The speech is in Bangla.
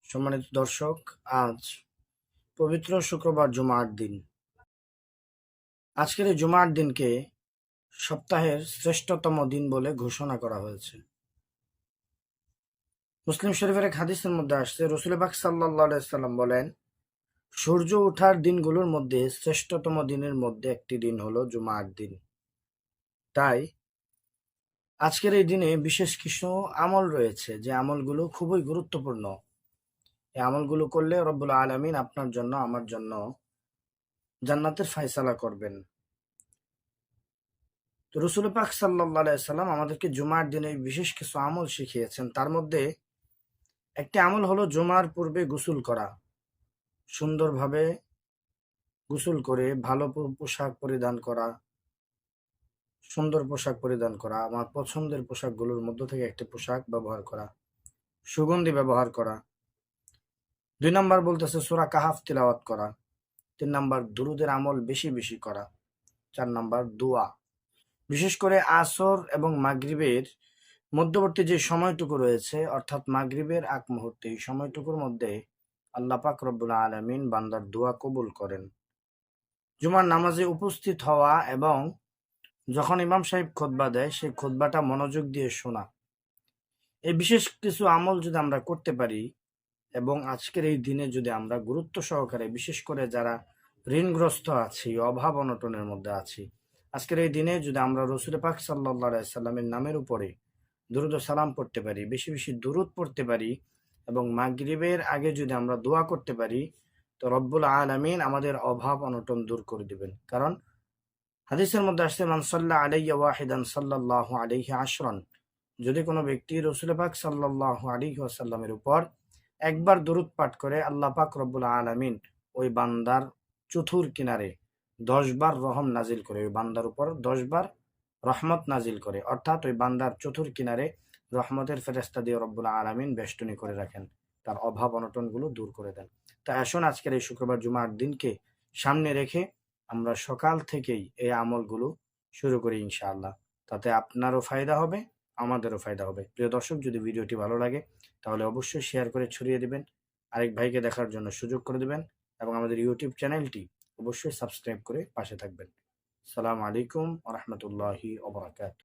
সম্মানিত দর্শক, আজ পবিত্র শুক্রবার জুমার দিন। আজকের এই জুমার দিনকে সপ্তাহের শ্রেষ্ঠতম দিন বলে ঘোষণা করা হয়েছে। মুসলিম শরীফের এক হাদিসের মধ্যে আসছে, রাসূল পাক সাল্লাল্লাহু আলাইহি সাল্লাম বলেন, সূর্য ওঠার দিনগুলোর মধ্যে শ্রেষ্ঠতম দিনের মধ্যে একটি দিন হলো জুমার দিন। তাই আজকের এই দিনে বিশেষ কিছু আমল রয়েছে, যে আমলগুলো খুবই গুরুত্বপূর্ণ। এই আমলগুলো করলে রব্বুল আলামিন আপনার জন্য, আমার জন্য জান্নাতের ফায়সালা করবেন। তো রসুল পাক সাল্লাল্লাহু আলাইহি সাল্লাম আমাদেরকে জুমার দিনে বিশেষ কিছু আমল শিখিয়েছেন। তার মধ্যে একটি আমল হলো জুমার পূর্বে গোসল করা। সুন্দরভাবে গোসল করে ভালো পোশাক পরিধান করা, সুন্দর পোশাক পরিধান করা, আমার পছন্দের পোশাকগুলোর মধ্য থেকে একটি পোশাক ব্যবহার করা, সুগন্ধি ব্যবহার করা। ২ নাম্বার বলতেছে সূরা কাহাফ তিলাওয়াত করা। ৩ নাম্বার দুরুদের আমল বেশি বেশি করা। ৪ নাম্বার দোয়া। বিশেষ করে আসর এবং মাগরিবের মধ্যবর্তী যে সময়টুকু রয়েছে, অর্থাৎ মাগরিবের আগ মুহূর্তে, এই সময়টুকুর মধ্যে আল্লাহ পাক রব্বুল আলামিন বান্দার দোয়া কবুল করেন। জুমার নামাজে উপস্থিত হওয়া এবং যখন ইমাম সাহেব খুতবা দেয়, সেই খুতবাটা মনোযোগ দিয়ে শোনা। এই বিশেষ কিছু আমল যদি আমরা করতে পারি এবং আজকের এই দিনে যদি আমরা গুরুত্ব সহকারে, বিশেষ করে যারা ঋণগ্রস্ত আছি, অভাব অনটনের মধ্যে আছি, আজকের এই দিনে যদি আমরা রসুল পাক সাল্লাল্লাহু আলাইহি সাল্লামের নামের উপরে দুরূদ ও সালাম পড়তে পারি, বেশি বেশি দুরূদ পড়তে পারি এবং মাগরিবের আগে যদি আমরা দোয়া করতে পারি, তো রব্বুল আলামিন আমাদের অভাব অনটন দূর করে দিবেন। কারণ হাদিসের মধ্যে আসছে, মান সাল্লা আলাইয়া ওয়াহিদান সাল্লাল্লাহু আলাইহি আশরান। যদি কোনো ব্যক্তি রসুল পাক সাল্লাল্লাহু আলাইহি ওয়াসাল্লামের উপর একবার দরুদ পাঠ করে, আল্লাহ পাক রব্বুল আলামিন ওই বান্দার চতুর কিনারে 10 বার রহম নাজিল করে, ওই বান্দার উপর 10 বার রহমত নাজিল করে। অর্থাৎ ওই বান্দার চতুর কিনারে রহমতের ফেরেশতা দিয়ে রব্বুল আলামিন বেষ্টনী করে রাখেন, তার অভাব অনটনগুলো দূর করে দেন। তাই আসুন আজকের এই শুক্রবার জুমার দিনকে সামনে রেখে আমরা সকাল থেকেই এই আমলগুলো শুরু করি ইনশাআল্লাহ। তাতে আপনারও ফায়দা হবে, আমাদেরও ফায়দা হবে। প্রিয় দর্শক, যদি ভিডিওটি ভালো লাগে তাহলে অবশ্যই শেয়ার করে ছড়িয়ে দিবেন, আরেক ভাইকে দেখার জন্য সুযোগ করে দিবেন এবং আমাদের ইউটিউব চ্যানেলটি অবশ্যই সাবস্ক্রাইব করে পাশে থাকবেন। আসসালামু আলাইকুম ওয়া রাহমাতুল্লাহি ওয়া বারাকাতুহু।